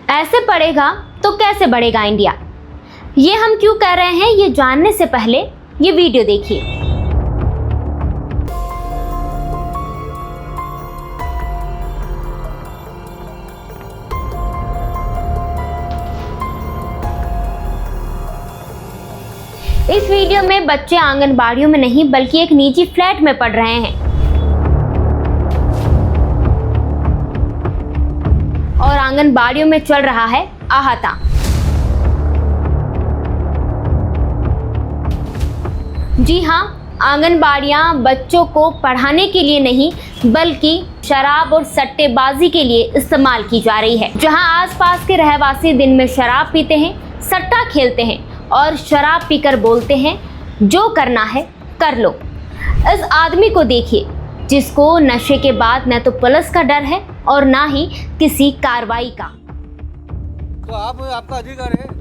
ऐसे पढ़ेगा तो कैसे बढ़ेगा इंडिया? ये हम क्यों कर रहे हैं, ये जानने से पहले ये वीडियो देखिए। इस वीडियो में बच्चे आंगनबाड़ियों में नहीं बल्कि एक निजी फ्लैट में पढ़ रहे हैं और आंगनबाड़ियों में चल रहा है अहाता। जी हाँ, आंगनबाड़ियां बच्चों को पढ़ाने के लिए नहीं बल्कि शराब और सट्टेबाजी के लिए इस्तेमाल की जा रही है। जहां आसपास के रहवासी दिन में शराब पीते हैं, सट्टा खेलते हैं और शराब पीकर बोलते हैं जो करना है कर लो। इस आदमी को देखिए जिसको नशे के बाद न तो पुलिस का डर है और ना ही किसी कार्रवाई का। तो आपका अधिकार है।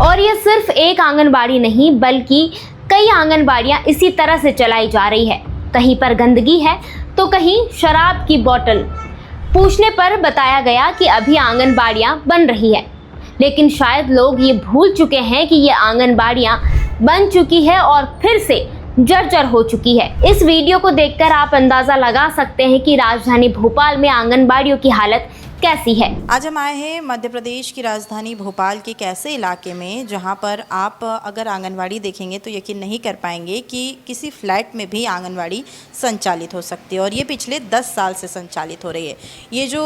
और ये सिर्फ एक आंगनबाड़ी नहीं बल्कि कई आंगनबाड़ियां इसी तरह से चलाई जा रही है। कहीं पर गंदगी है तो कहीं शराब की बोतल। पूछने पर बताया गया कि अभी आंगनबाड़ियां बन रही है, लेकिन शायद लोग ये भूल चुके हैं कि ये आंगनबाड़ियां बन चुकी है और फिर से जर्जर हो चुकी है। इस वीडियो को देखकर आप अंदाजा लगा सकते हैं कि राजधानी भोपाल में आंगनबाड़ियों की हालत कैसी है। आज हम आए हैं मध्य प्रदेश की राजधानी भोपाल के एक ऐसे इलाके में जहां पर आप अगर आंगनवाड़ी देखेंगे तो यकीन नहीं कर पाएंगे कि किसी फ्लैट में भी आंगनवाड़ी संचालित हो सकती है और ये पिछले 10 साल से संचालित हो रही है। ये जो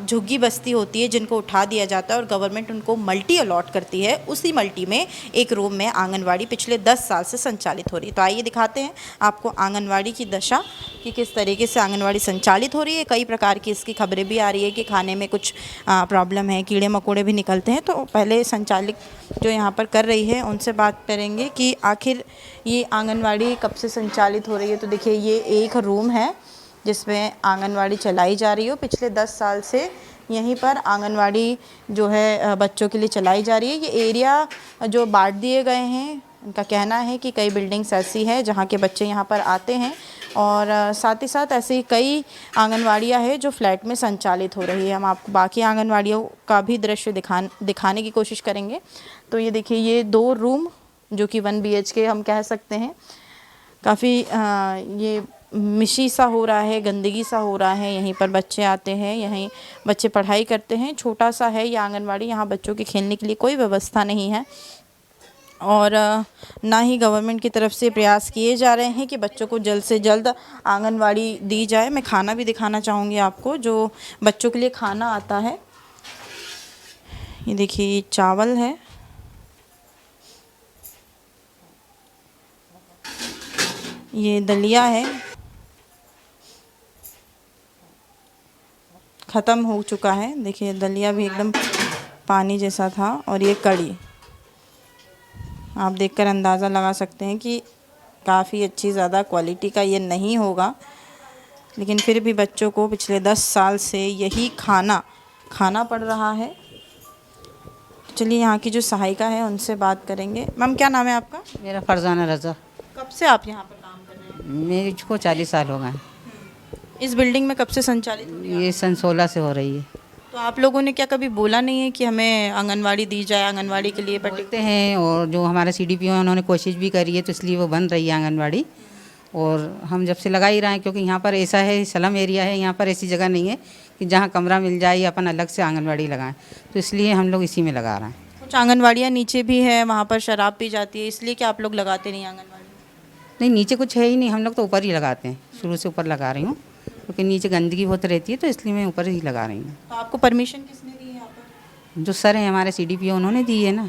झुग्गी बस्ती होती है जिनको उठा दिया जाता है और गवर्नमेंट उनको मल्टी अलॉट करती है, उसी मल्टी में एक रूम में आंगनवाड़ी पिछले 10 साल से संचालित हो रही है। तो आइए दिखाते हैं आपको आंगनवाड़ी की दशा कि किस तरीके से आंगनवाड़ी संचालित हो रही है। कई प्रकार की इसकी खबरें भी आ रही है कि खाने में कुछ प्रॉब्लम है, कीड़े मकोड़े भी निकलते हैं। तो पहले संचालित जो यहाँ पर कर रही है उनसे बात करेंगे कि आखिर ये आंगनवाड़ी कब से संचालित हो रही है। तो देखिए ये एक रूम है जिसमें आंगनवाड़ी चलाई जा रही है। पिछले 10 साल से यहीं पर आंगनवाड़ी जो है बच्चों के लिए चलाई जा रही है। ये एरिया जो बांट दिए गए हैं, उनका कहना है कि कई बिल्डिंग्स ऐसी हैं जहाँ के बच्चे यहाँ पर आते हैं और साथ ही साथ ऐसी कई आंगनवाड़ियाँ हैं जो फ्लैट में संचालित हो रही है। हम आपको बाकी आंगनवाड़ियों का भी दृश्य दिखाने की कोशिश करेंगे। तो ये देखिए ये 2 रूम जो कि 1 BHK हम कह सकते हैं। काफ़ी ये मिशी सा हो रहा है, गंदगी सा हो रहा है। यहीं पर बच्चे आते हैं, यहीं बच्चे पढ़ाई करते हैं। छोटा सा है ये आंगनवाड़ी, यहाँ बच्चों के खेलने के लिए कोई व्यवस्था नहीं है और ना ही गवर्नमेंट की तरफ से प्रयास किए जा रहे हैं कि बच्चों को जल्द से जल्द आंगनवाड़ी दी जाए। मैं खाना भी दिखाना चाहूँगी आपको जो बच्चों के लिए खाना आता है। ये देखिए ये चावल है, ये दलिया है, ख़त्म हो चुका है। देखिए दलिया भी एकदम पानी जैसा था और ये कड़ी आप देखकर अंदाज़ा लगा सकते हैं कि काफ़ी अच्छी ज़्यादा क्वालिटी का ये नहीं होगा, लेकिन फिर भी बच्चों को पिछले 10 साल से यही खाना पड़ रहा है। चलिए यहाँ की जो सहायिका है उनसे बात करेंगे। मैम क्या नाम है आपका? मेरा फरजाना रज़ा। कब से आप यहाँ पर काम कर रहे हैं? मेरे को 40 साल हो गए। इस बिल्डिंग में कब से संचालित हो रही है? ये सन 16 से हो रही है। तो आप लोगों ने क्या कभी बोला नहीं है कि हमें आंगनवाड़ी दी जाए, आंगनवाड़ी के लिए बोलते हैं और जो हमारे CDPO हैं उन्होंने कोशिश भी करी है, तो इसलिए वो बन रही है आंगनवाड़ी। और हम जब से लगा ही रहे हैं क्योंकि यहाँ पर ऐसा है, स्लम एरिया है, यहाँ पर ऐसी जगह नहीं है कि जहाँ कमरा मिल जाए या अपन अलग से आंगनवाड़ी लगाएं, तो इसलिए हम लोग इसी में लगा रहे हैं। कुछ आंगनवाड़ियाँ नीचे भी है, वहाँ पर शराब पी जाती है, इसलिए क्या आप लोग लगाते नहीं आंगनवाड़ी? नहीं, नीचे कुछ है ही नहीं, हम लोग तो ऊपर ही लगाते हैं। शुरू से ऊपर लगा रही हूँ क्योंकि नीचे गंदगी बहुत रहती है, तो इसलिए मैं ऊपर ही लगा रही हूँ। तो आपको परमिशन किसने दी है यहाँ पर? जो सर हैं हमारे CDPO उन्होंने दी है ना।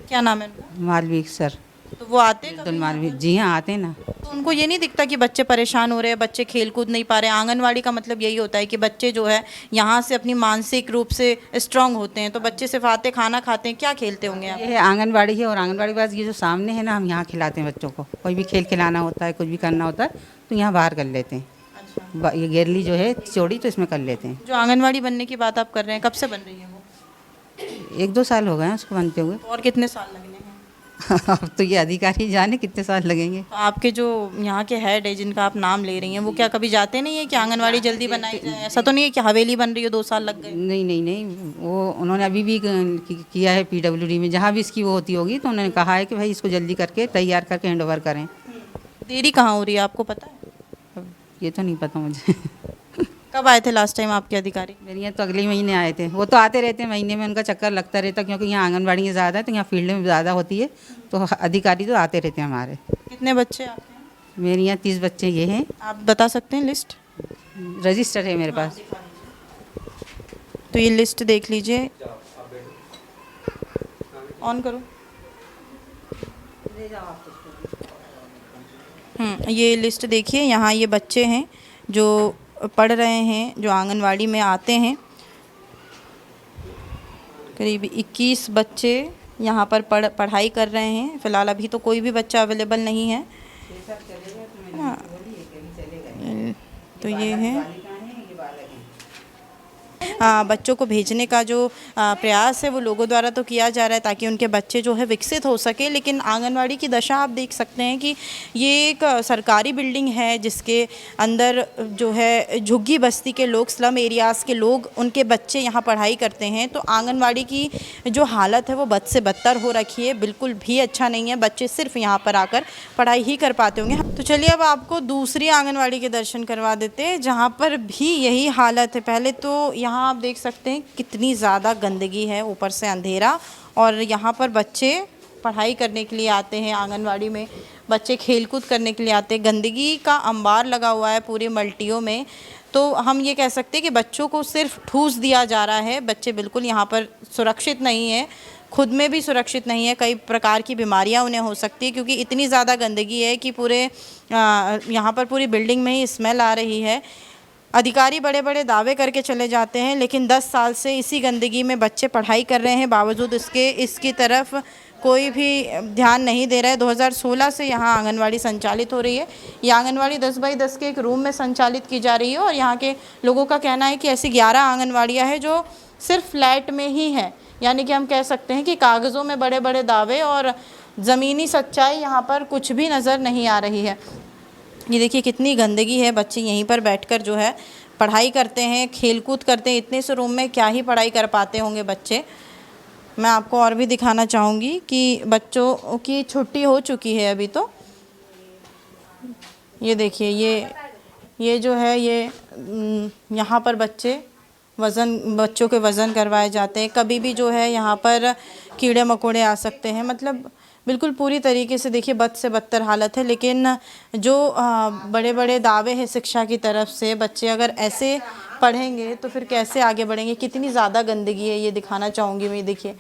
क्या नाम है उनका? मालवीक सर। तो वो आते हैं अब्दुल मालवीक जी हाँ आते हैं ना। तो उनको ये नहीं दिखता कि बच्चे परेशान हो रहे हैं, बच्चे खेल कूद नहीं पा रहे हैं? आंगनवाड़ी का मतलब यही होता है कि बच्चे जो है यहाँ से अपनी मानसिक रूप से स्ट्रांग होते हैं। तो बच्चे सिर्फ आते, खाना खाते हैं, क्या खेलते होंगे आप? ये है आंगनवाड़ी है और आंगनवाड़ी के बाद ये जो सामने है ना, हम यहाँ खिलाते हैं बच्चों को। कोई भी खेल खिलाना होता है, कुछ भी करना होता है तो यहाँ बाहर कर लेते हैं। अच्छा, ये गेरली जो है चौड़ी, तो इसमें कर लेते हैं। जो आंगनवाड़ी बनने की बात आप कर रहे हैं, कब से बन रही है वो? 1-2 साल हो गए हैं उसको बनते हुए। और कितने साल लगने हैं? अब तो ये अधिकारी जाने कितने साल लगेंगे। तो आपके जो यहाँ के हेड है जिनका आप नाम ले रही हैं, वो क्या कभी जाते नहीं है कि आंगनवाड़ी जल्दी बनाई जाए? ऐसा तो नहीं है कि हवेली बन रही हो 2 साल लग गए? नहीं नहीं नहीं, वो उन्होंने अभी भी किया है PWD में, जहाँ भी इसकी वो होती होगी तो उन्होंने कहा है कि भाई इसको जल्दी करके तैयार करके हैंड ओवर करें। देरी कहाँ हो रही है आपको पता है? अब ये तो नहीं पता मुझे। कब आए थे लास्ट टाइम आपके अधिकारी? मेरे यहाँ तो अगले महीने आए थे। वो तो आते रहते हैं, महीने में उनका चक्कर लगता रहता, क्योंकि यहाँ आंगनबाड़ी ज़्यादा है तो यहाँ फील्ड में ज़्यादा होती है, तो अधिकारी तो आते रहते हैं हमारे। कितने बच्चे आपके हैं? मेरे यहाँ 30 बच्चे ये हैं। आप बता सकते हैं लिस्ट? रजिस्टर है मेरे पास। तो ये लिस्ट देख लीजिए, ऑन करो। ये लिस्ट देखिए, यहाँ ये बच्चे हैं जो पढ़ रहे हैं, जो आंगनवाड़ी में आते हैं। करीब 21 बच्चे यहाँ पर पढ़ाई कर रहे हैं। फ़िलहाल अभी तो कोई भी बच्चा अवेलेबल नहीं है। हाँ, तो ये है बच्चों को भेजने का जो प्रयास है वो लोगों द्वारा तो किया जा रहा है ताकि उनके बच्चे जो है विकसित हो सके। लेकिन आंगनवाड़ी की दशा आप देख सकते हैं कि ये एक सरकारी बिल्डिंग है जिसके अंदर जो है झुग्गी बस्ती के लोग, स्लम एरियाज़ के लोग, उनके बच्चे यहाँ पढ़ाई करते हैं। तो आंगनवाड़ी की जो हालत है वो बद से बदतर हो रखी है, बिल्कुल भी अच्छा नहीं है। बच्चे सिर्फ यहाँ पर आकर पढ़ाई ही कर पाते होंगे। तो चलिए अब आपको दूसरी आंगनवाड़ी के दर्शन करवा देते हैं जहाँ पर भी यही हालत है। पहले तो यहाँ आप देख सकते हैं कितनी ज़्यादा गंदगी है, ऊपर से अंधेरा, और यहाँ पर बच्चे पढ़ाई करने के लिए आते हैं। आंगनवाड़ी में बच्चे खेलकूद करने के लिए आते हैं। गंदगी का अंबार लगा हुआ है पूरी मल्टियों में। तो हम ये कह सकते हैं कि बच्चों को सिर्फ ठूस दिया जा रहा है। बच्चे बिल्कुल यहाँ पर सुरक्षित नहीं है, खुद में भी सुरक्षित नहीं है। कई प्रकार की बीमारियाँ उन्हें हो सकती है क्योंकि इतनी ज़्यादा गंदगी है कि पूरे यहाँ पर पूरी बिल्डिंग में ही स्मेल आ रही है। अधिकारी बड़े बड़े दावे करके चले जाते हैं, लेकिन 10 साल से इसी गंदगी में बच्चे पढ़ाई कर रहे हैं, बावजूद इसकी तरफ कोई भी ध्यान नहीं दे रहा है। 2016 से यहाँ आंगनवाड़ी संचालित हो रही है। ये आंगनवाड़ी 10 बाई 10 के एक रूम में संचालित की जा रही है और यहाँ के लोगों का कहना है कि ऐसी 11 आंगनवाड़ियाँ हैं जो सिर्फ फ्लैट में ही हैं। यानी कि हम कह सकते हैं कि कागज़ों में बड़े बड़े दावे और ज़मीनी सच्चाई यहाँ पर कुछ भी नज़र नहीं आ रही है। ये देखिए कितनी गंदगी है। बच्चे यहीं पर बैठकर जो है पढ़ाई करते हैं, खेलकूद करते हैं। इतने से रूम में क्या ही पढ़ाई कर पाते होंगे बच्चे। मैं आपको और भी दिखाना चाहूँगी कि बच्चों की छुट्टी हो चुकी है अभी। तो ये देखिए, ये जो है ये यहाँ पर बच्चों के वज़न करवाए जाते हैं। कभी भी जो है यहाँ पर कीड़े मकोड़े आ सकते हैं। मतलब बिल्कुल पूरी तरीके से देखिए बद से बदतर हालत है। लेकिन जो बड़े बड़े दावे हैं शिक्षा की तरफ से, बच्चे अगर ऐसे पढ़ेंगे तो फिर कैसे आगे बढ़ेंगे। कितनी ज़्यादा गंदगी है ये दिखाना चाहूँगी मैं। देखिए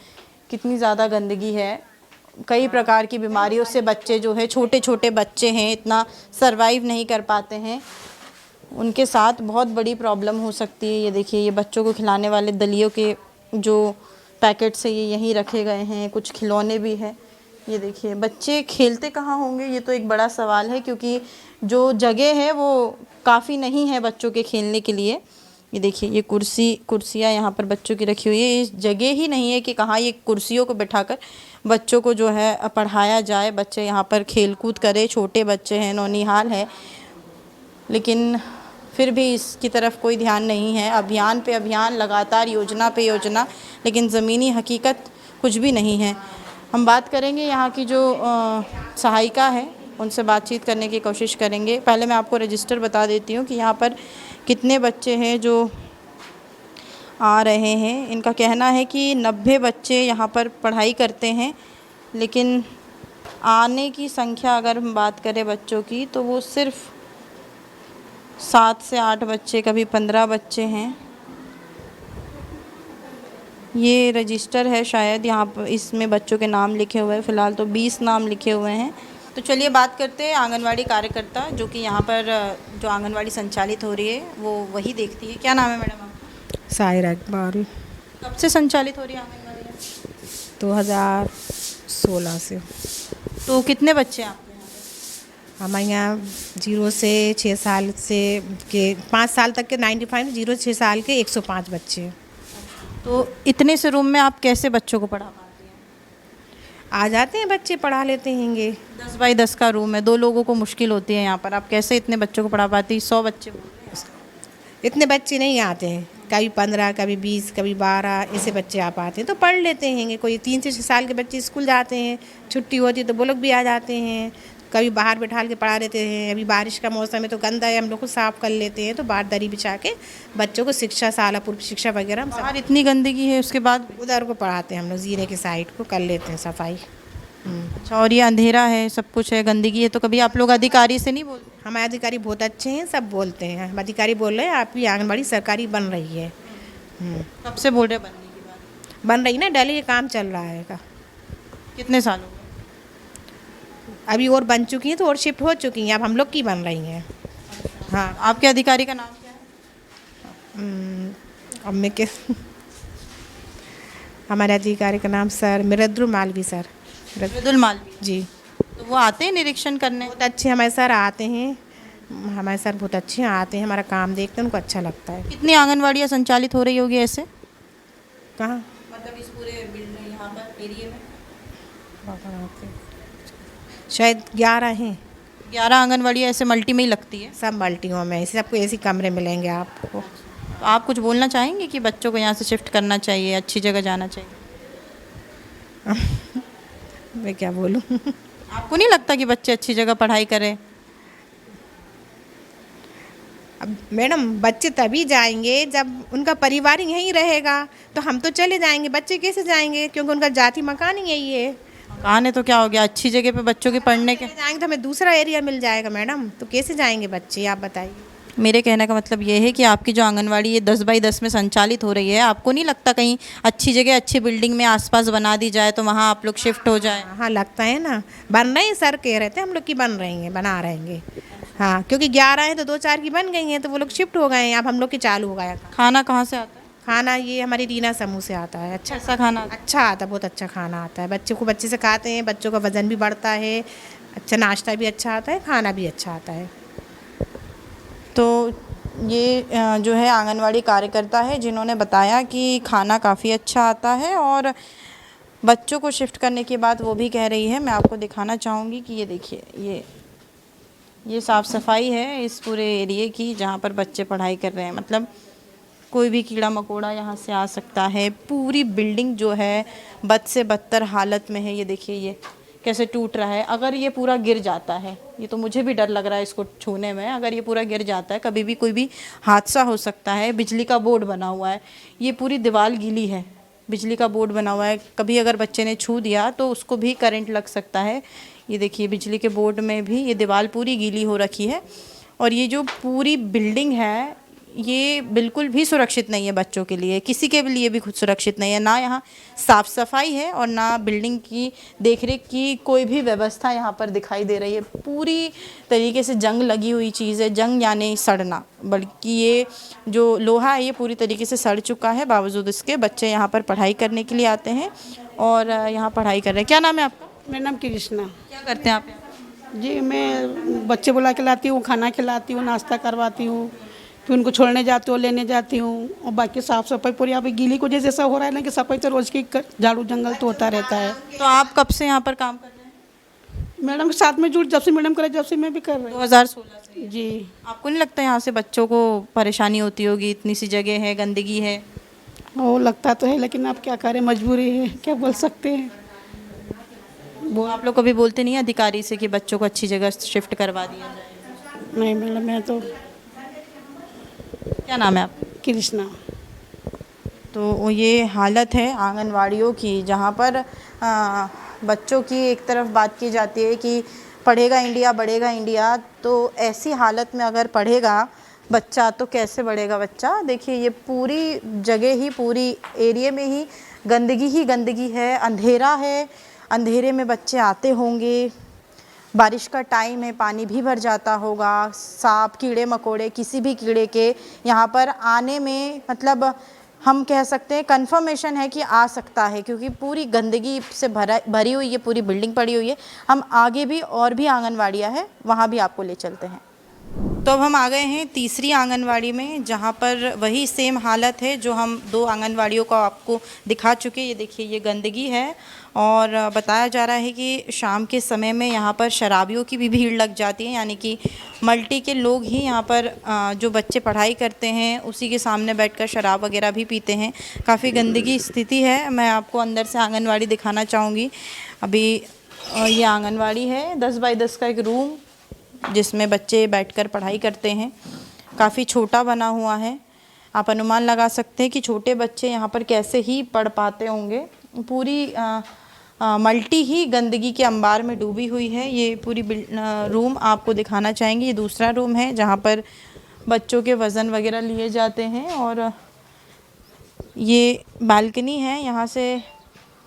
कितनी ज़्यादा गंदगी है। कई प्रकार की बीमारियों से बच्चे जो है, छोटे छोटे बच्चे हैं, इतना सरवाइव नहीं कर पाते हैं। उनके साथ बहुत बड़ी प्रॉब्लम हो सकती है। ये देखिए, ये बच्चों को खिलाने वाले दलियों के जो पैकेट्स है ये यहीं रखे गए हैं। कुछ खिलौने भी हैं। ये देखिए, बच्चे खेलते कहाँ होंगे, ये तो एक बड़ा सवाल है क्योंकि जो जगह है वो काफ़ी नहीं है बच्चों के खेलने के लिए। ये देखिए, ये कुर्सियाँ यहाँ पर बच्चों की रखी हुई है। इस जगह ही नहीं है कि कहाँ ये कुर्सियों को बिठाकर बच्चों को जो है पढ़ाया जाए, बच्चे यहाँ पर खेलकूद करें। छोटे बच्चे हैं, नौनिहाल है, लेकिन फिर भी इसकी तरफ कोई ध्यान नहीं है। अभियान पे अभियान, लगातार योजना पे योजना, लेकिन ज़मीनी हकीकत कुछ भी नहीं है। हम बात करेंगे यहाँ की जो सहायिका है, उनसे बातचीत करने की कोशिश करेंगे। पहले मैं आपको रजिस्टर बता देती हूँ कि यहाँ पर कितने बच्चे हैं जो आ रहे हैं। इनका कहना है कि 90 बच्चे यहाँ पर पढ़ाई करते हैं, लेकिन आने की संख्या अगर हम बात करें बच्चों की तो वो सिर्फ 7 से 8 बच्चे, कभी 15 बच्चे हैं। ये रजिस्टर है शायद, यहाँ पर इसमें बच्चों के नाम लिखे हुए हैं। फ़िलहाल तो 20 नाम लिखे हुए हैं। तो चलिए बात करते हैं आंगनवाड़ी कार्यकर्ता जो कि यहाँ पर जो आंगनवाड़ी संचालित हो रही है वो वही देखती है। क्या नाम है मैडम आपका? सायरा इकबाल। कब से संचालित हो रही है आंगनवाड़ी? 2016 से। तो कितने बच्चे हैं आपके यहाँ पे? हमारे यहाँ 0 से 6 साल से के 5 साल तक के 95, 0 से 6 साल के 105 बच्चे। तो इतने से रूम में आप कैसे बच्चों को पढ़ा पाते हैं? आ जाते हैं बच्चे, पढ़ा लेते हैंगे। 10 बाई 10 का रूम है, 2 लोगों को मुश्किल होती है यहाँ पर, आप कैसे इतने बच्चों को पढ़ा पाती? 100 बच्चे बोल रहे हैं। इतने बच्चे नहीं आते हैं, कभी 15, कभी 20, कभी 12 ऐसे बच्चे आ पाते हैं तो पढ़ लेते हैं। कोई 3 से 6 साल के बच्चे स्कूल जाते हैं, छुट्टी होती है तो वो लोग भी आ जाते हैं। कभी बाहर बैठा के पढ़ा लेते हैं। अभी बारिश का मौसम है तो गंदा है, हम लोग को साफ़ कर लेते हैं, तो बाहर दरी बिछा के बच्चों को शिक्षा, शाला पूर्व शिक्षा वगैरह हम सब बाहर इतनी गंदगी है उसके बाद? उधर को पढ़ाते हैं हम लोग, जीने के साइड को कर लेते हैं सफाई। अच्छा, और ये अंधेरा है, सब कुछ है, गंदगी है, तो कभी आप लोग अधिकारी से नहीं बोलते? हमारे अधिकारी बहुत अच्छे हैं, सब बोलते हैं। हम अधिकारी बोल रहे हैं आपकी आंगनबाड़ी सरकारी बन रही है। कब से बोल रहे हैं बनने की बात? बन रही ना, डेली ये काम चल रहा है का। कितने साल हो गए? अभी और बन चुकी हैं तो और शिफ्ट हो चुकी हैं, अब हम लोग की बन रही हैं। हाँ। आपके अधिकारी का नाम क्या है? अब मैं के हमारे अधिकारी का नाम सर मृदुल मालवी सर। मृदुल मालवी जी, तो वो आते हैं निरीक्षण करने? बहुत अच्छे हमारे सर आते हैं, हमारे सर बहुत अच्छे आते हैं, हमारा काम देखते हैं, उनको अच्छा लगता है। कितनी आंगनवाड़ियाँ संचालित हो रही होगी ऐसे? कहाँ? मतलब इस पूरे बिल्डिंग यहाँ पर एरिया में शायद 11 हैं। 11 आंगनवाड़ियाँ ऐसे मल्टी में ही लगती है। सब मल्टियों में, ऐसे सबको ऐसे कमरे मिलेंगे आपको। तो आप कुछ बोलना चाहेंगे कि बच्चों को यहाँ से शिफ्ट करना चाहिए, अच्छी जगह जाना चाहिए? मैं क्या बोलूँ? आपको नहीं लगता कि बच्चे अच्छी जगह पढ़ाई करें? अब मैडम बच्चे तभी जाएंगे जब उनका परिवार यहीं रहेगा, तो हम तो चले जाएंगे, बच्चे कैसे जाएंगे? क्योंकि उनका जाति मकान ही यही है। मकान है तो क्या हो गया, अच्छी जगह पे बच्चों के पढ़ने के। चले जाएंगे तो हमें दूसरा एरिया मिल जाएगा मैडम, तो कैसे जाएंगे बच्चे, आप बताइए। मेरे कहने का मतलब ये है कि आपकी जो आंगनवाड़ी ये 10 बाई 10 में संचालित हो रही है, आपको नहीं लगता कहीं अच्छी जगह अच्छी बिल्डिंग में आसपास बना दी जाए तो वहाँ आप लोग शिफ्ट हो जाए? हाँ लगता है ना, बन रहे हैं, सर कह रहे थे हम लोग की बन रही हैं, बना रहेंगे। हाँ, क्योंकि 11 हैं तो 2-4 की बन गई हैं, तो वो लोग शिफ्ट हो गए हैं, अब हम लोग की चालू हो गया। खाना कहाँ से आता है? खाना ये हमारी रीना समूह से आता है। अच्छा ऐसा खाना आता है? अच्छा आता है, बहुत अच्छा खाना आता है, बच्चे को बच्चे से खाते हैं, बच्चों का वजन भी बढ़ता है, अच्छा नाश्ता भी अच्छा आता है, खाना भी अच्छा आता है। तो ये जो है आंगनवाड़ी कार्यकर्ता है जिन्होंने बताया कि खाना काफ़ी अच्छा आता है, और बच्चों को शिफ्ट करने के बाद वो भी कह रही है, मैं आपको दिखाना चाहूँगी कि ये देखिए, ये साफ़ सफाई है इस पूरे एरिए की जहाँ पर बच्चे पढ़ाई कर रहे हैं। मतलब कोई भी कीड़ा मकोड़ा यहाँ से आ सकता है। पूरी बिल्डिंग जो है बद से बदतर हालत में है। ये देखिए ये कैसे टूट रहा है। अगर ये पूरा गिर जाता है, ये तो मुझे भी डर लग रहा है इसको छूने में, अगर ये पूरा गिर जाता है कभी भी कोई भी हादसा हो सकता है। बिजली का बोर्ड बना हुआ है, ये पूरी दीवार गीली है, बिजली का बोर्ड बना हुआ है, कभी अगर बच्चे ने छू दिया तो उसको भी करंट लग सकता है। ये देखिए बिजली के बोर्ड में भी ये दीवार पूरी गीली हो रखी है, और ये जो पूरी बिल्डिंग है ये बिल्कुल भी सुरक्षित नहीं है बच्चों के लिए, किसी के लिए भी खुद सुरक्षित नहीं है। ना यहाँ साफ़ सफाई है और ना बिल्डिंग की देखरेख की कोई भी व्यवस्था यहाँ पर दिखाई दे रही है। पूरी तरीके से जंग लगी हुई चीज़ है, जंग यानी सड़ना, बल्कि ये जो लोहा है ये पूरी तरीके से सड़ चुका है। बावजूद इसके बच्चे यहाँ पर पढ़ाई करने के लिए आते हैं और यहाँ पढ़ाई कर रहे हैं। क्या नाम है आपका? मेरा नाम कृष्णा। क्या करते हैं आप? जी, मैं बच्चे बुला के लाती हूँ, खाना खिलाती हूँ, नाश्ता करवाती हूँ, फिर उनको छोड़ने जाती हूँ, लेने जाती हूँ, और बाकी साफ़ सफाई पूरी। यहाँ पे गीली को जैसा हो रहा है ना कि सफाई तो रोज़ की झाड़ू जंगल तो होता रहता है। तो आप कब से यहाँ पर काम कर रहे हैं? मैडम के साथ में जुड़, जब से मैडम करे जब से मैं भी कर रही हूँ। 2016 से। जी। आपको नहीं लगता यहाँ से बच्चों को परेशानी होती होगी? इतनी सी जगह है, गंदगी है। वो लगता तो है, लेकिन आप क्या करें, मजबूरी है, क्या बोल सकते हैं। वो आप लोग कभी बोलते नहीं अधिकारी से कि बच्चों को अच्छी जगह शिफ्ट करवा दिया जाए? नहीं मैडम, मैं तो। क्या नाम है आप? कृष्णा। तो ये हालत है आंगनवाड़ियों की, जहाँ पर बच्चों की एक तरफ बात की जाती है कि पढ़ेगा इंडिया, बढ़ेगा इंडिया, तो ऐसी हालत में अगर पढ़ेगा बच्चा तो कैसे बढ़ेगा बच्चा। देखिए ये पूरी जगह ही, पूरी एरिया में ही गंदगी है, अंधेरा है, अंधेरे में बच्चे आते होंगे, बारिश का टाइम है, पानी भी भर जाता होगा, सांप कीड़े मकोड़े किसी भी कीड़े के यहाँ पर आने में, मतलब हम कह सकते हैं कन्फर्मेशन है कि आ सकता है, क्योंकि पूरी गंदगी से भरी हुई ये पूरी बिल्डिंग पड़ी हुई है। हम आगे भी और भी आंगनवाड़ियाँ हैं, वहाँ भी आपको ले चलते हैं। तो अब हम आ गए हैं तीसरी आंगनवाड़ी में, जहाँ पर वही सेम हालत है जो हम 2 आंगनवाड़ियों को आपको दिखा चुके। ये देखिए, ये गंदगी है और बताया जा रहा है कि शाम के समय में यहाँ पर शराबियों की भी भीड़ लग जाती है, यानी कि मल्टी के लोग ही यहाँ पर जो बच्चे पढ़ाई करते हैं उसी के सामने बैठकर शराब वगैरह भी पीते हैं। काफ़ी गंदगी स्थिति है। मैं आपको अंदर से आंगनवाड़ी दिखाना चाहूँगी। अभी ये आंगनवाड़ी है, 10 बाई 10 का एक रूम जिसमें बच्चे बैठकर पढ़ाई करते हैं। काफ़ी छोटा बना हुआ है। आप अनुमान लगा सकते हैं कि छोटे बच्चे यहाँ पर कैसे ही पढ़ पाते होंगे। पूरी मल्टी ही गंदगी के अंबार में डूबी हुई है। ये पूरी रूम आपको दिखाना चाहेंगे। ये दूसरा रूम है जहाँ पर बच्चों के वज़न वगैरह लिए जाते हैं और ये बालकनी है। यहाँ से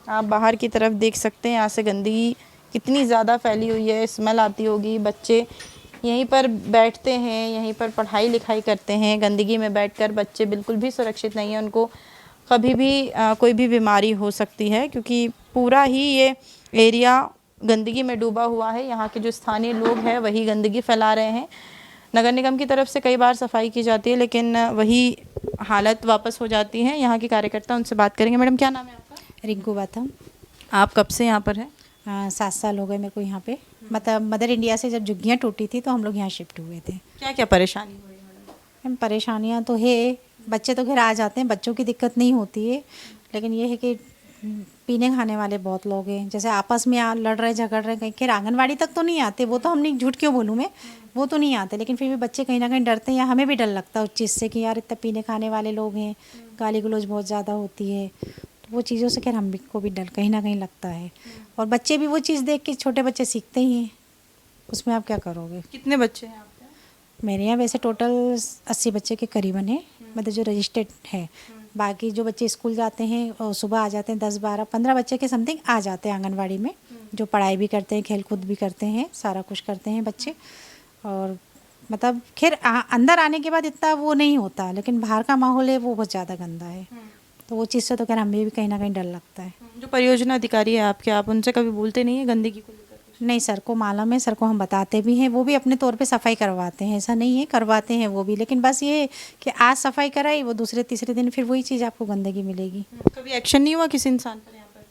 आप बाहर की तरफ देख सकते हैं। यहाँ से गंदगी कितनी ज़्यादा फैली हुई है, स्मेल आती होगी। बच्चे यहीं पर बैठते हैं, यहीं पर पढ़ाई लिखाई करते हैं। गंदगी में बैठकर बच्चे बिल्कुल भी सुरक्षित नहीं है। उनको कभी भी कोई भी बीमारी हो सकती है, क्योंकि पूरा ही ये एरिया गंदगी में डूबा हुआ है। यहाँ के जो स्थानीय लोग हैं वही गंदगी फैला रहे हैं। नगर निगम की तरफ से कई बार सफाई की जाती है, लेकिन वही हालत वापस हो जाती है। यहाँ के कार्यकर्ता, उनसे बात करेंगे। मैडम, क्या नाम है आपका? रिंकू बाथम। आप कब से यहाँ पर हैं? 7 साल हो गए मेरे को यहाँ पे। मतलब मदर इंडिया से जब झुग्गियाँ टूटी थी तो हम लोग यहाँ शिफ्ट हुए थे। क्या क्या परेशानी हो रही है मैडम? परेशानियाँ तो है, बच्चे तो घर आ जाते हैं, बच्चों की दिक्कत नहीं होती है, लेकिन ये है कि पीने खाने वाले बहुत लोग हैं। जैसे आपस में लड़ रहे झगड़ रहे, कहीं खैर आंगनवाड़ी तक तो नहीं आते, वो तो हमने झूठ क्यों बोलूँ मैं, वो तो नहीं आते, लेकिन फिर भी बच्चे कहीं ना कहीं डरते हैं या हमें भी डर लगता है उस चीज़ से कि यार इतना पीने खाने वाले लोग हैं, गाली गलौज बहुत ज़्यादा होती है। तो वो चीज़ों से खैर हम को भी डर कहीं ना कहीं लगता है। और बच्चे भी वो चीज़ देख के, छोटे बच्चे सीखते ही हैं, उसमें आप क्या करोगे। कितने बच्चे हैं आपके? मेरे यहाँ वैसे टोटल 80 बच्चे के करीबन है, मतलब जो रजिस्टर्ड है। बाकी जो बच्चे स्कूल जाते हैं और सुबह आ जाते हैं, 10 12 15 बच्चे के समथिंग आ जाते हैं आंगनवाड़ी में, जो पढ़ाई भी करते हैं, खेल कूद भी करते हैं, सारा कुछ करते हैं बच्चे। और मतलब खैर अंदर आने के बाद इतना वो नहीं होता, लेकिन बाहर का माहौल है वो बहुत ज़्यादा गंदा है। तो वो चीज़ से तो खैर हमें भी कहीं ना कहीं डर लगता है। जो परियोजना अधिकारी है आपके, आप उनसे कभी बोलते नहीं है गंदगी को लेकर? नहीं, सर को मालूम है, सर को हम बताते भी हैं, वो भी अपने तौर पे सफाई करवाते हैं, ऐसा नहीं है, करवाते हैं वो भी, लेकिन बस ये कि आज सफाई कराई, वो दूसरे तीसरे दिन फिर वही चीज़ आपको गंदगी मिलेगी। कभी एक्शन नहीं हुआ किसी इंसान पर यहाँ पर?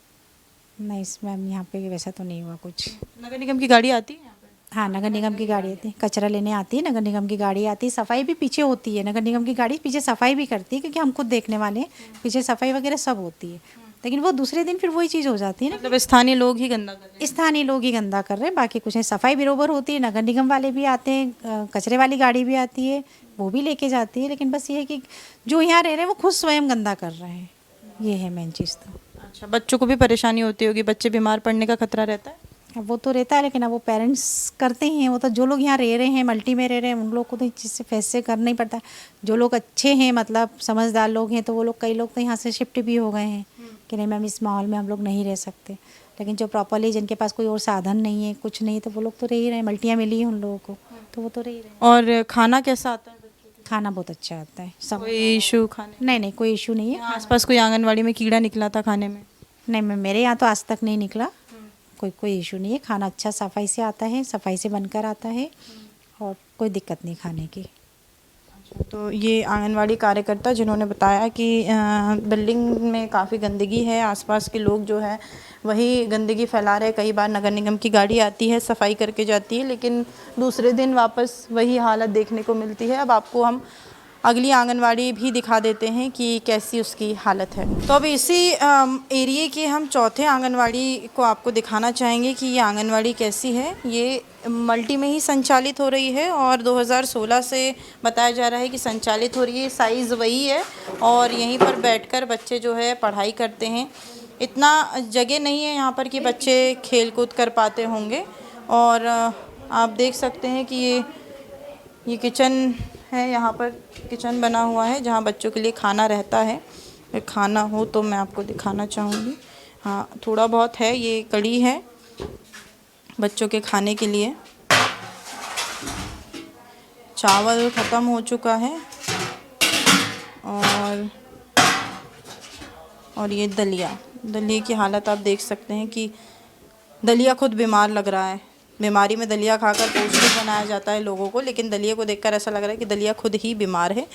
नहीं मैम, यहाँ पे वैसा तो नहीं हुआ कुछ। नगर निगम की गाड़ी आती है यहाँ पर? हाँ, नगर निगम की गाड़ी आती है, कचरा लेने आती है, नगर निगम की गाड़ी आती है, सफाई भी पीछे होती है, नगर निगम की गाड़ी पीछे सफाई भी करती है, क्योंकि हम खुद देखने वाले हैं, पीछे सफाई वगैरह सब होती है, लेकिन वो दूसरे दिन फिर वही चीज़ हो जाती है ना, मतलब स्थानीय लोग ही गंदा कर रहे हैं? स्थानीय लोग ही गंदा कर रहे हैं, बाकी कुछ नहीं। सफाई बरोबर होती है, नगर निगम वाले भी आते हैं, कचरे वाली गाड़ी भी आती है, वो भी लेके जाती है, लेकिन बस ये है कि जो यहाँ रह रहे हैं वो खुद स्वयं गंदा कर रहे हैं, ये है मेन चीज़। तो अच्छा, बच्चों को भी परेशानी होती होगी, बच्चे बीमार पड़ने का खतरा रहता है? अब वो तो रहता है, लेकिन अब वो पेरेंट्स करते ही हैं, वो तो जो लोग यहाँ रह रहे हैं, मल्टी में रह रहे हैं, उन लोग को तो इस चीज़ से फेस से करना ही पड़ता है। जो लोग अच्छे हैं, मतलब समझदार लोग हैं, तो वो लोग, कई लोग तो यहाँ से शिफ्ट भी हो गए हैं कि नहीं मैम, इस माहौल में हम लोग नहीं रह सकते। लेकिन जो प्रॉपरली, जिनके पास कोई और साधन नहीं है, कुछ नहीं, तो वो लोग तो रह ही रहे हैं, मल्टियाँ मिली हैं उन लोगों को, तो वो तो रह ही रहे हैं। और खाना कैसा आता है बच्चों को? खाना बहुत अच्छा आता है सब। कोई इशू खाने? नहीं, कोई इशू नहीं है। आसपास कोई आंगनवाड़ी में कीड़ा निकला था खाने में? नहीं मैम, मेरे यहाँ तो आज तक नहीं निकला, कोई इशू नहीं है। खाना अच्छा सफाई से आता है, सफाई से बनकर आता है, और कोई दिक्कत नहीं खाने की। तो ये आंगनवाड़ी कार्यकर्ता जिन्होंने बताया कि बिल्डिंग में काफ़ी गंदगी है, आसपास के लोग जो है वही गंदगी फैला रहे। कई बार नगर निगम की गाड़ी आती है, सफाई करके जाती है, लेकिन दूसरे दिन वापस वही हालत देखने को मिलती है। अब आपको हम अगली आंगनवाड़ी भी दिखा देते हैं कि कैसी उसकी हालत है। तो अब इसी एरिए के हम चौथे आंगनवाड़ी को आपको दिखाना चाहेंगे कि ये आंगनवाड़ी कैसी है। ये मल्टी में ही संचालित हो रही है और 2016 से बताया जा रहा है कि संचालित हो रही है। साइज़ वही है और यहीं पर बैठकर बच्चे जो है पढ़ाई करते हैं। इतना जगह नहीं है यहाँ पर कि बच्चे खेल कूद कर पाते होंगे। और आप देख सकते हैं कि ये किचन है, यहाँ पर किचन बना हुआ है जहाँ बच्चों के लिए खाना रहता है। अगर खाना हो तो मैं आपको दिखाना चाहूँगी। हाँ, थोड़ा बहुत है, ये कड़ी है बच्चों के खाने के लिए। चावल ख़त्म हो चुका है और ये दलिया की हालत आप देख सकते हैं कि दलिया खुद बीमार लग रहा है। बीमारी में दलिया खाकर पौष्टिक बनाया जाता है लोगों को, लेकिन दलिया को देखकर ऐसा लग रहा है कि दलिया खुद ही बीमार है।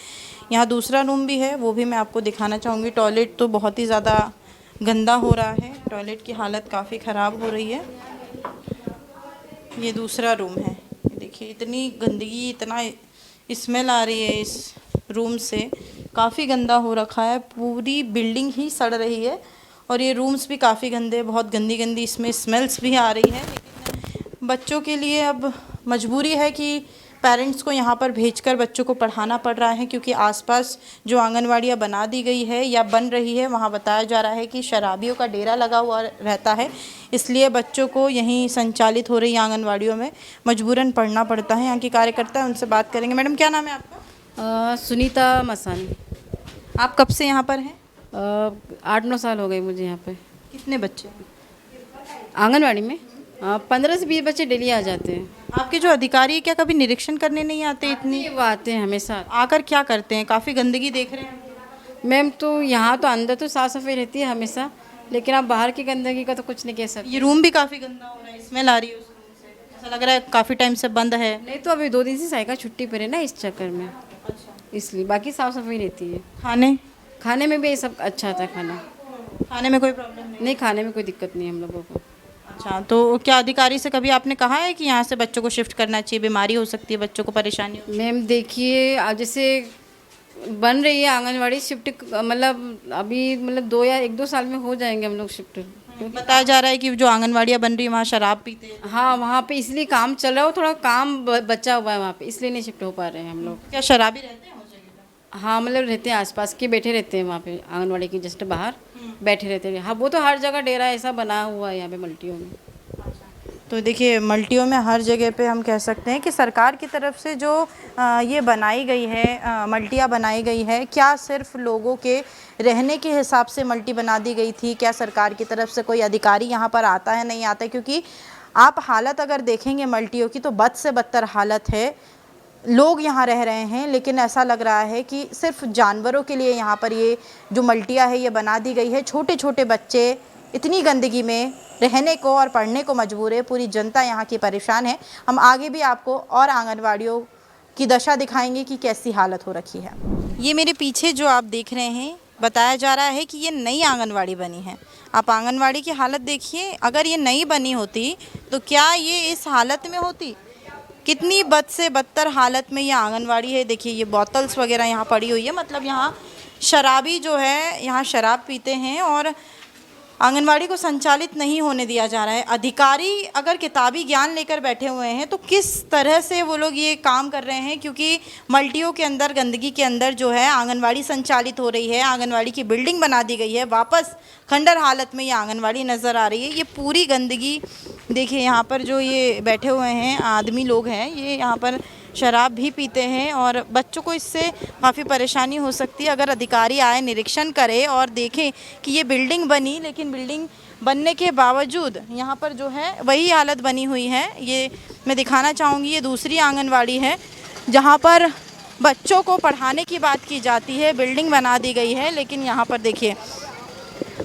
यहाँ दूसरा रूम भी है, वो भी मैं आपको दिखाना चाहूँगी। टॉयलेट तो बहुत ही ज़्यादा गंदा हो रहा है, टॉयलेट की हालत काफ़ी ख़राब हो रही है। ये दूसरा रूम है, ये देखिए इतनी गंदगी, इतना स्मेल आ रही है इस रूम से, काफ़ी गंदा हो रखा है, पूरी बिल्डिंग ही सड़ रही है। और ये रूम्स भी काफ़ी गंदे, बहुत गंदी गंदी इसमें स्मेल्स भी आ रही है। लेकिन बच्चों के लिए अब मजबूरी है कि पेरेंट्स को यहाँ पर भेजकर बच्चों को पढ़ाना पड़ रहा है, क्योंकि आसपास जो आंगनवाड़ियाँ बना दी गई है या बन रही है, वहाँ बताया जा रहा है कि शराबियों का डेरा लगा हुआ रहता है, इसलिए बच्चों को यहीं संचालित हो रही आंगनवाड़ियों में मजबूरन पढ़ना पड़ता है। यहाँ की कार्यकर्ता है, उनसे बात करेंगे। मैडम क्या नाम है आपका? सुनीता मसानी। आप कब से यहाँ पर हैं? 8-9 साल हो गए मुझे यहाँ पे। कितने बच्चे? आंगनवाड़ी में 15 से 20 बच्चे डेली आ जाते हैं। आपके जो अधिकारी है क्या कभी निरीक्षण करने नहीं आते? इतनी वो आते हैं हमेशा। आकर क्या करते हैं? काफ़ी गंदगी देख रहे हैं। मैम तो यहाँ तो अंदर तो साफ़ सफाई रहती है हमेशा, लेकिन आप बाहर की गंदगी का तो कुछ नहीं कह सकते। ये रूम भी काफ़ी गंदा हो रहा है, स्मेल आ रही है उस रूम से, ऐसा लग रहा है काफ़ी टाइम से बंद है। नहीं तो अभी 2 दिन से साइका छुट्टी पर है ना, इस चक्कर में, इसलिए बाकी साफ़ सफाई रहती है। खाने में भी ये सब अच्छा आता है, खाने में कोई प्रॉब्लम नहीं, खाने में कोई दिक्कत नहीं है हम लोगों को। अच्छा, तो क्या अधिकारी से कभी आपने कहा है कि यहाँ से बच्चों को शिफ्ट करना चाहिए, बीमारी हो सकती है, बच्चों को परेशानी हो? मैम देखिए, अब जैसे बन रही है आंगनवाड़ी शिफ्ट, मतलब अभी मतलब 2 या 1-2 साल में हो जाएंगे हम लोग शिफ्ट। बताया जा रहा है कि जो आंगनवाड़ियाँ बन रही है वहाँ शराब पीते हैं। हाँ, वहाँ पे इसलिए काम चल रहा है, थोड़ा काम बचा हुआ है वहाँ पे, इसलिए नहीं शिफ्ट हो पा रहे हैं हम लोग। क्या शराबी रहते हैं? हाँ, मतलब रहते हैं आसपास के, बैठे रहते हैं वहाँ पे आंगनवाड़ी के जस्ट बाहर बैठे रहते हैं। हाँ, वो तो हर जगह डेरा ऐसा बना हुआ है यहाँ पे मल्टियों में। तो देखिए मल्टियों में हर जगह पे हम कह सकते हैं कि सरकार की तरफ से जो ये बनाई गई है, मल्टियाँ बनाई गई है, क्या सिर्फ लोगों के रहने के हिसाब से मल्टी बना दी गई थी? क्या सरकार की तरफ से कोई अधिकारी यहाँ पर आता है, नहीं आता है? क्योंकि आप हालत अगर देखेंगे मल्टियों की तो बद से बदतर हालत है। लोग यहाँ रह रहे हैं, लेकिन ऐसा लग रहा है कि सिर्फ जानवरों के लिए यहाँ पर ये जो मल्टियाँ है ये बना दी गई है। छोटे छोटे बच्चे इतनी गंदगी में रहने को और पढ़ने को मजबूर है, पूरी जनता यहाँ की परेशान है। हम आगे भी आपको और आंगनवाड़ियों की दशा दिखाएंगे कि कैसी हालत हो रखी है। ये मेरे पीछे जो आप देख रहे हैं, बताया जा रहा है कि ये नई आंगनवाड़ी बनी है। आप आंगनवाड़ी की हालत देखिए, अगर ये नई बनी होती तो क्या ये इस हालत में होती? कितनी बद से बदतर हालत में ये आंगनवाड़ी है। देखिए ये बोतल्स वगैरह यहाँ पड़ी हुई है, मतलब यहाँ शराबी जो है यहाँ शराब पीते हैं और आंगनवाड़ी को संचालित नहीं होने दिया जा रहा है। अधिकारी अगर किताबी ज्ञान लेकर बैठे हुए हैं तो किस तरह से वो लोग ये काम कर रहे हैं, क्योंकि मल्टियों के अंदर गंदगी के अंदर जो है आंगनवाड़ी संचालित हो रही है, आंगनवाड़ी की बिल्डिंग बना दी गई है, वापस खंडर हालत में ये आंगनवाड़ी नज़र आ रही है। ये पूरी गंदगी देखिए, यहाँ पर जो ये बैठे हुए हैं आदमी लोग हैं, ये यहाँ पर शराब भी पीते हैं और बच्चों को इससे काफ़ी परेशानी हो सकती है। अगर अधिकारी आए, निरीक्षण करे और देखें कि ये बिल्डिंग बनी, लेकिन बिल्डिंग बनने के बावजूद यहाँ पर जो है वही हालत बनी हुई है। ये मैं दिखाना चाहूँगी, ये दूसरी आंगनवाड़ी है जहाँ पर बच्चों को पढ़ाने की बात की जाती है, बिल्डिंग बना दी गई है, लेकिन यहाँ पर देखिए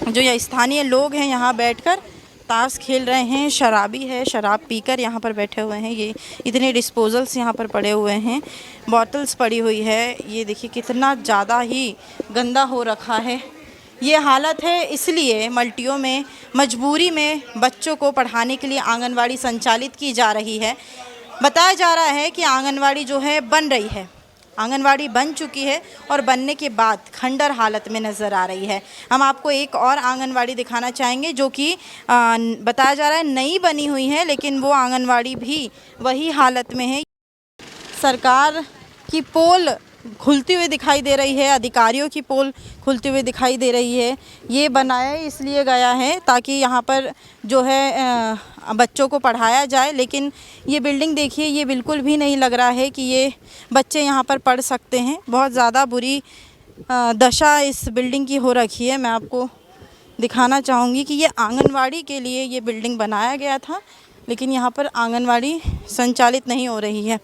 जो ये स्थानीय लोग हैं यहाँ बैठकर ताश खेल रहे हैं। शराबी है, शराब पीकर यहाँ पर बैठे हुए हैं। ये इतने डिस्पोजल्स यहाँ पर पड़े हुए हैं, बॉटल्स पड़ी हुई है। ये देखिए कितना ज़्यादा ही गंदा हो रखा है। ये हालत है, इसलिए मल्टियों में मजबूरी में बच्चों को पढ़ाने के लिए आंगनवाड़ी संचालित की जा रही है। बताया जा रहा है कि आंगनवाड़ी जो है बन रही है, आंगनवाड़ी बन चुकी है और बनने के बाद खंडर हालत में नज़र आ रही है। हम आपको एक और आंगनवाड़ी दिखाना चाहेंगे जो कि बताया जा रहा है नई बनी हुई है, लेकिन वो आंगनवाड़ी भी वही हालत में है। सरकार की पोल खुलती हुई दिखाई दे रही है, अधिकारियों की पोल खुलती हुई दिखाई दे रही है। ये बनाया इसलिए गया है ताकि यहाँ पर जो है बच्चों को पढ़ाया जाए, लेकिन ये बिल्डिंग देखिए, ये बिल्कुल भी नहीं लग रहा है कि ये बच्चे यहाँ पर पढ़ सकते हैं। बहुत ज़्यादा बुरी दशा इस बिल्डिंग की हो रखी है। मैं आपको दिखाना चाहूँगी कि ये आंगनवाड़ी के लिए ये बिल्डिंग बनाया गया था, लेकिन यहाँ पर आंगनवाड़ी संचालित नहीं हो रही है।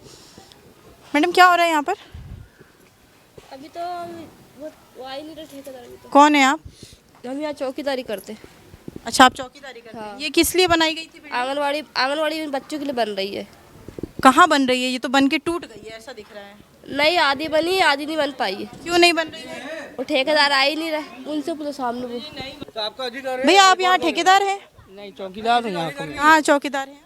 मैडम क्या हो रहा है यहाँ पर? अभी तो वो आए नहीं रहे ठेकेदार। अभी तो कौन है आप? हम यहाँ चौकीदारी करते। अच्छा, आप चौकीदारी करते हैं। ये किस लिए बनाई गई थी बिल्डिंग? आंगनवाड़ी बच्चों के लिए बन रही है। कहाँ बन रही है? ये तो बन के टूट गई है, ऐसा दिख रहा है। नहीं, आधी बनी है, आधी नहीं बन पाई है। क्यों नहीं बन रही है? वो ठेकेदार आ ही नहीं रहे, उनसे पूछो सामने वो। तो आपका अधिकार है। भैया, आप यहाँ ठेकेदार हैं? नहीं, चौकीदार हूँ यहाँ का। हाँ, चौकीदार हैं।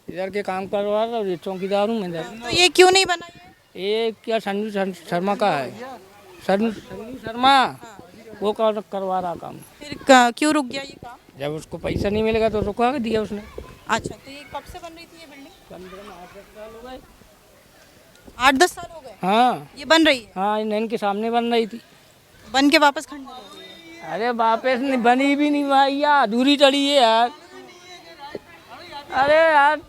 इधर के काम करवा रहा हूँ, चौकीदार हूँ मैं इधर। तो ये क्यों नहीं बना है? ये क्या संजू शर्मा का है, संजू शर्मा, वो करवा रहा काम। फिर क्यों रुक गया ये काम? जब उसको पैसा नहीं मिलेगा तो रुकवा के दिया उसने। अच्छा, तो ये कब से बन रही थी ये बिल्डिंग? 8-10 साल हो गए। हाँ ये बन रही है? हाँ, नैन के सामने बन रही थी। बन के वापस खंडर हो गई है। अरे वापस नहीं बनी भी नहीं भैया, अधूरी चढ़ी है यार। अरे यार,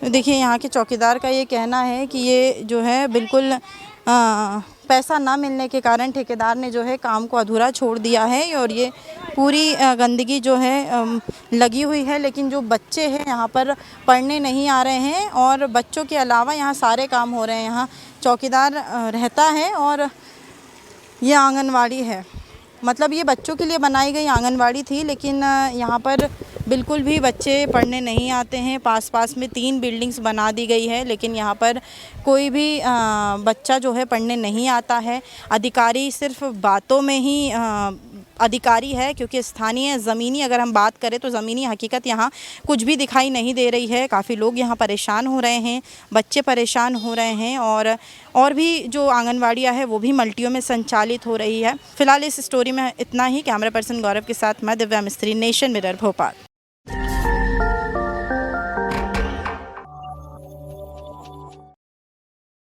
देखिए, यहाँ के चौकीदार का ये कहना है कि ये जो है बिल्कुल पैसा ना मिलने के कारण ठेकेदार ने जो है काम को अधूरा छोड़ दिया है और ये पूरी गंदगी जो है लगी हुई है। लेकिन जो बच्चे हैं यहाँ पर पढ़ने नहीं आ रहे हैं और बच्चों के अलावा यहाँ सारे काम हो रहे हैं। यहाँ चौकीदार रहता है और ये आंगनवाड़ी है। मतलब ये बच्चों के लिए बनाई गई आंगनवाड़ी थी, लेकिन यहाँ पर बिल्कुल भी बच्चे पढ़ने नहीं आते हैं। पास पास में 3 बिल्डिंग्स बना दी गई है, लेकिन यहाँ पर कोई भी बच्चा जो है पढ़ने नहीं आता है। अधिकारी सिर्फ बातों में ही अधिकारी है, क्योंकि स्थानीय ज़मीनी अगर हम बात करें तो ज़मीनी हकीकत यहाँ कुछ भी दिखाई नहीं दे रही है। काफ़ी लोग यहाँ परेशान हो रहे हैं, बच्चे परेशान हो रहे हैं और भी जो आंगनवाड़ियाँ है वो भी मल्टियों में संचालित हो रही है। फ़िलहाल इस स्टोरी में इतना ही। कैमरा पर्सन गौरव के साथ मैं दिव्या मिस्त्री, नेशन मिरर, भोपाल।